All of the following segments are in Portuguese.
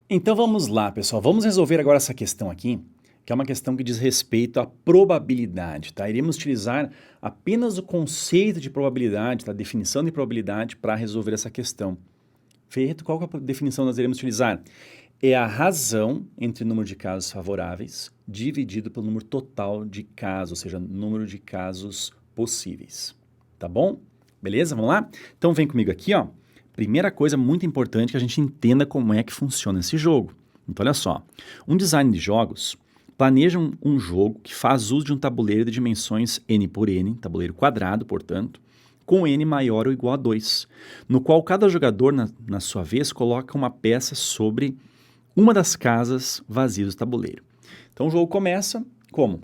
Então vamos lá, pessoal. Vamos resolver agora essa questão aqui, que é uma questão que diz respeito à probabilidade, tá? Iremos utilizar apenas o conceito de probabilidade, tá? Definição de probabilidade para resolver essa questão. Feito, qual que é a definição nós iremos utilizar? É a razão entre o número de casos favoráveis dividido pelo número total de casos, ou seja, número de casos possíveis. Tá bom? Beleza? Vamos lá? Então vem comigo aqui, ó. Primeira coisa muito importante que a gente entenda como é que funciona esse jogo. Então olha só, um design de jogos planeja um jogo que faz uso de um tabuleiro de dimensões n por n, tabuleiro quadrado, portanto, com n maior ou igual a 2, no qual cada jogador, na sua vez, coloca uma peça sobre uma das casas vazias do tabuleiro. Então o jogo começa como?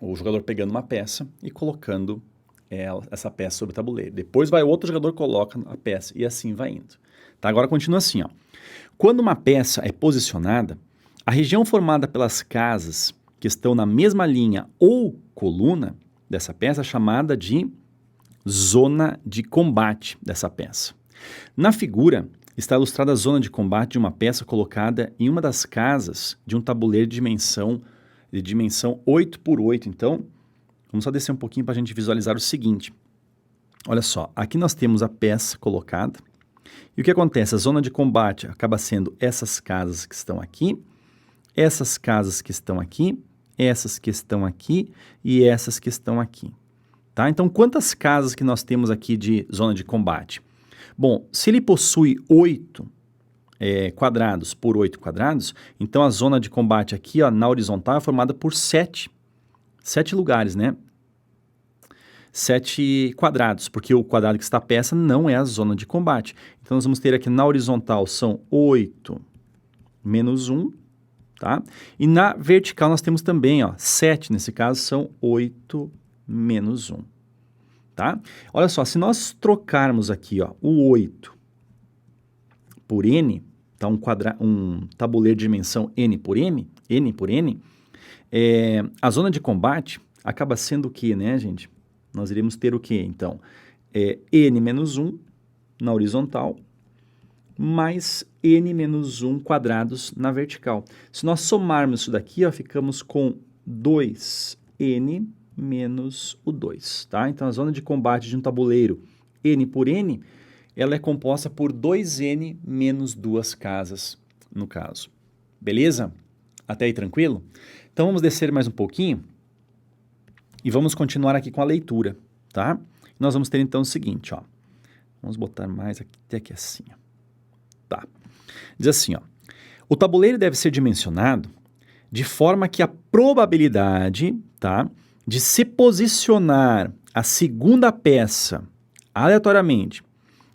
O jogador pegando uma peça e colocando essa peça sobre o tabuleiro. Depois vai outro jogador, coloca a peça e assim vai indo. Tá? Agora continua assim, ó. Quando uma peça é posicionada, a região formada pelas casas que estão na mesma linha ou coluna dessa peça é chamada de zona de combate dessa peça. Na figura está ilustrada a zona de combate de uma peça colocada em uma das casas de um tabuleiro de dimensão 8 por 8. Então, vamos só descer um pouquinho para a gente visualizar o seguinte. Olha só, aqui nós temos a peça colocada. E o que acontece? A zona de combate acaba sendo essas casas que estão aqui, essas casas que estão aqui, essas que estão aqui e essas que estão aqui. Tá? Então, quantas casas que nós temos aqui de zona de combate? Bom, se ele possui 8 quadrados por 8 quadrados, então a zona de combate aqui, ó, na horizontal é formada por 7 lugares, né? 7 quadrados, porque o quadrado que está a peça não é a zona de combate. Então, nós vamos ter aqui na horizontal são 8 menos 1, tá? E na vertical nós temos também, ó, 7, nesse caso são 8 menos 1, tá? Olha só, se nós trocarmos aqui, ó, o 8 por n, tá? Um tabuleiro de dimensão n por n, a zona de combate acaba sendo o que, né, gente? Nós iremos ter o que, então? N menos 1 na horizontal, mais n menos 1 quadrados na vertical. Se nós somarmos isso daqui, ó, ficamos com 2n menos o 2, tá? Então, a zona de combate de um tabuleiro n por n, ela é composta por 2n menos 2 casas, no caso. Beleza? Até aí tranquilo? Então, vamos descer mais um pouquinho e vamos continuar aqui com a leitura, tá? Nós vamos ter, então, o seguinte, ó. Vamos botar mais aqui, até aqui assim, ó. Tá. Diz assim, ó. O tabuleiro deve ser dimensionado de forma que a probabilidade, tá, de se posicionar a segunda peça aleatoriamente,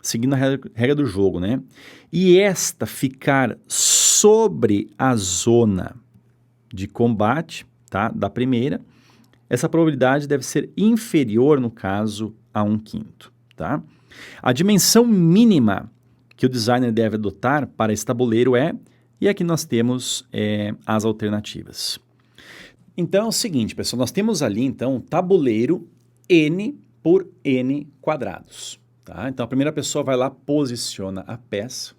seguindo a regra do jogo, né? E esta ficar sobre a zona de combate, tá, da primeira, essa probabilidade deve ser inferior, no caso, a 1/5, tá? A dimensão mínima que o designer deve adotar para esse tabuleiro e aqui nós temos as alternativas. Então é o seguinte, pessoal, nós temos ali, então, um tabuleiro n por n quadrados, tá? Então a primeira pessoa vai lá, posiciona a peça,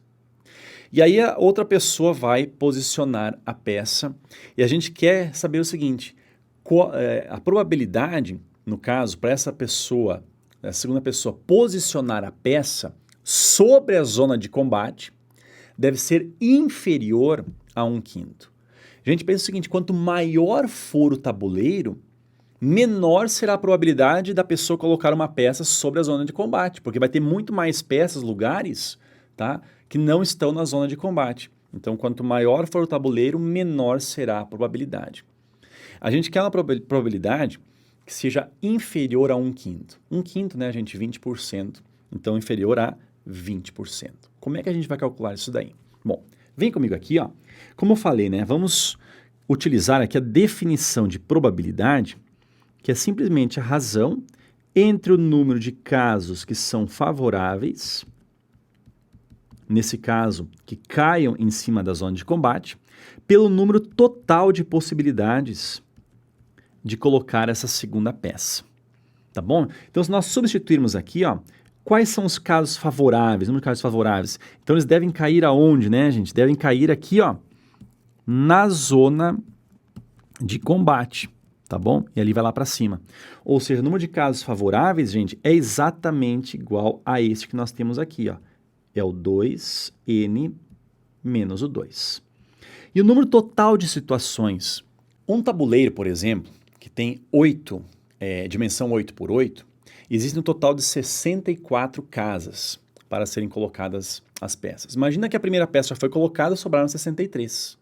e aí a outra pessoa vai posicionar a peça, e a gente quer saber o seguinte, a probabilidade, no caso, para essa pessoa, a segunda pessoa, posicionar a peça sobre a zona de combate, deve ser inferior a 1/5. A gente pensa o seguinte, quanto maior for o tabuleiro, menor será a probabilidade da pessoa colocar uma peça sobre a zona de combate, porque vai ter muito mais peças, lugares, tá, que não estão na zona de combate. Então, quanto maior for o tabuleiro, menor será a probabilidade. A gente quer uma probabilidade que seja inferior a 1/5. 1/5, né, gente? 20%. Então, inferior a 20%. Como é que a gente vai calcular isso daí? Bom, vem comigo aqui, ó. Como eu falei, né, vamos utilizar aqui a definição de probabilidade, que é simplesmente a razão entre o número de casos que são favoráveis, nesse caso, que caiam em cima da zona de combate, pelo número total de possibilidades de colocar essa segunda peça, tá bom? Então, se nós substituirmos aqui, ó, quais são os casos favoráveis? Número de casos favoráveis. Então, eles devem cair aonde, né, gente? Devem cair aqui, ó, na zona de combate, tá bom? E ali vai lá para cima. Ou seja, o número de casos favoráveis, gente, é exatamente igual a esse que nós temos aqui, ó. É o 2n menos o 2. E o número total de situações? Um tabuleiro, por exemplo, que tem dimensão 8 por 8, existe um total de 64 casas para serem colocadas as peças. Imagina que a primeira peça já foi colocada, sobraram 63.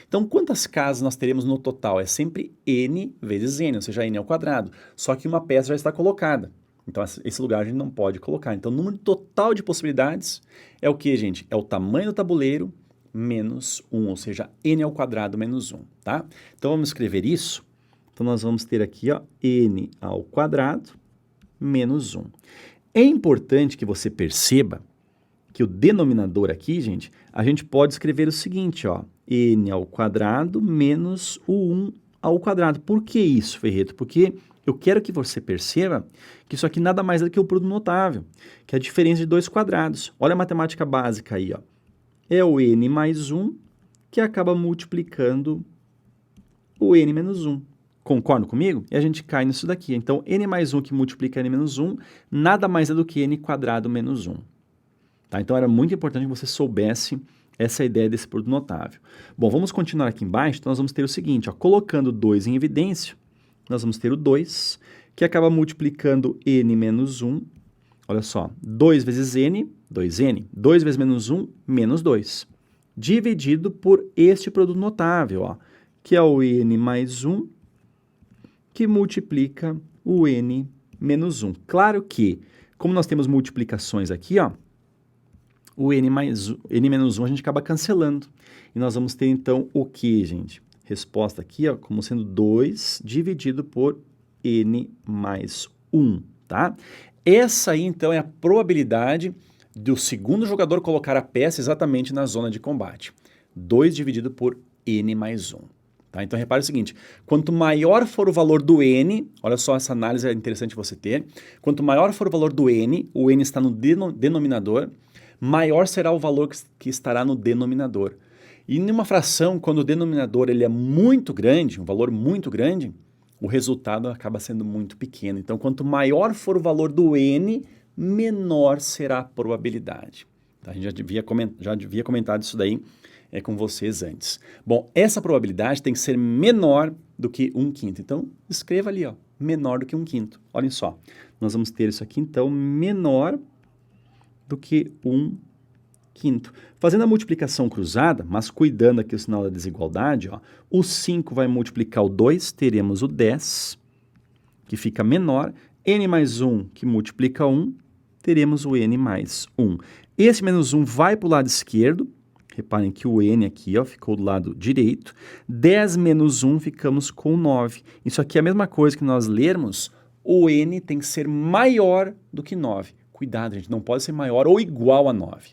Então, quantas casas nós teremos no total? É sempre n vezes n, ou seja, n ao quadrado. Só que uma peça já está colocada. Então, esse lugar a gente não pode colocar. Então, o número total de possibilidades é o que, gente? É o tamanho do tabuleiro menos 1, ou seja, n ao quadrado menos 1, tá? Então, vamos escrever isso. Então, nós vamos ter aqui, ó, n ao quadrado menos 1. É importante que você perceba que o denominador aqui, gente, a gente pode escrever o seguinte, ó, n ao quadrado menos o 1 ao quadrado. Por que isso, Ferreto? Porque eu quero que você perceba que isso aqui nada mais é do que o produto notável, que é a diferença de dois quadrados. Olha a matemática básica aí, ó. É o n mais 1 que acaba multiplicando o n menos 1. Concordam comigo? E a gente cai nisso daqui. Então, n mais 1 que multiplica n menos 1 nada mais é do que n quadrado menos 1. Tá? Então, era muito importante que você soubesse essa ideia desse produto notável. Bom, vamos continuar aqui embaixo. Então, nós vamos ter o seguinte, ó, colocando 2 em evidência, nós vamos ter o 2, que acaba multiplicando n menos 1. Olha só, 2 vezes n, 2n. 2 vezes menos 1, menos 2. Dividido por este produto notável, ó, que é o n mais 1, que multiplica o n menos 1. Claro que, como nós temos multiplicações aqui, ó, o n menos 1 a gente acaba cancelando. E nós vamos ter, então, o que, gente? Resposta aqui, ó, como sendo 2 dividido por n mais 1, tá? Essa aí, então, é a probabilidade do segundo jogador colocar a peça exatamente na zona de combate. 2 dividido por n mais 1. Tá? Então, repare o seguinte, quanto maior for o valor do n, olha só, essa análise é interessante você ter, quanto maior for o valor do n, o n está no denominador, maior será o valor que estará no denominador. E em uma fração, quando o denominador ele é muito grande, um valor muito grande, o resultado acaba sendo muito pequeno. Então, quanto maior for o valor do n, menor será a probabilidade. Tá? A gente já devia comentar isso daí com vocês antes. Bom, essa probabilidade tem que ser menor do que 1/5. Então, escreva ali, ó, menor do que 1/5. Olhem só, nós vamos ter isso aqui, então, menor do que 1/5. Fazendo a multiplicação cruzada, mas cuidando aqui do sinal da desigualdade, ó, o 5 vai multiplicar o 2, teremos o 10, que fica menor, n mais 1, que multiplica 1, teremos o n mais 1. Esse menos 1 vai para o lado esquerdo, reparem que o n aqui, ó, ficou do lado direito. 10 menos 1, ficamos com 9. Isso aqui é a mesma coisa que nós lermos, o n tem que ser maior do que 9. Cuidado, gente, não pode ser maior ou igual a 9.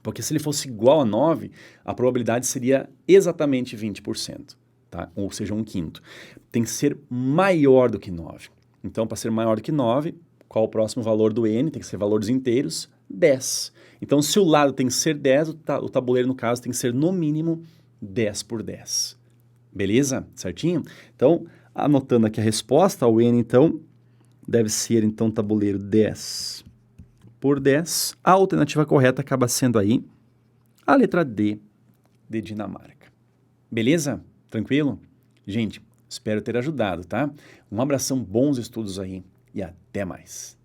Porque se ele fosse igual a 9, a probabilidade seria exatamente 20%, tá? Ou seja, 1/5. Tem que ser maior do que 9. Então, para ser maior do que 9, qual o próximo valor do n? Tem que ser valores inteiros, 10. Então, se o lado tem que ser 10, o tabuleiro, no caso, tem que ser no mínimo 10 por 10. Beleza? Certinho? Então, anotando aqui a resposta, o n, então, deve ser, então, tabuleiro 10 por 10. A alternativa correta acaba sendo aí a letra D, de Dinamarca. Beleza? Tranquilo? Gente, espero ter ajudado, tá? Um abração, bons estudos aí e até mais.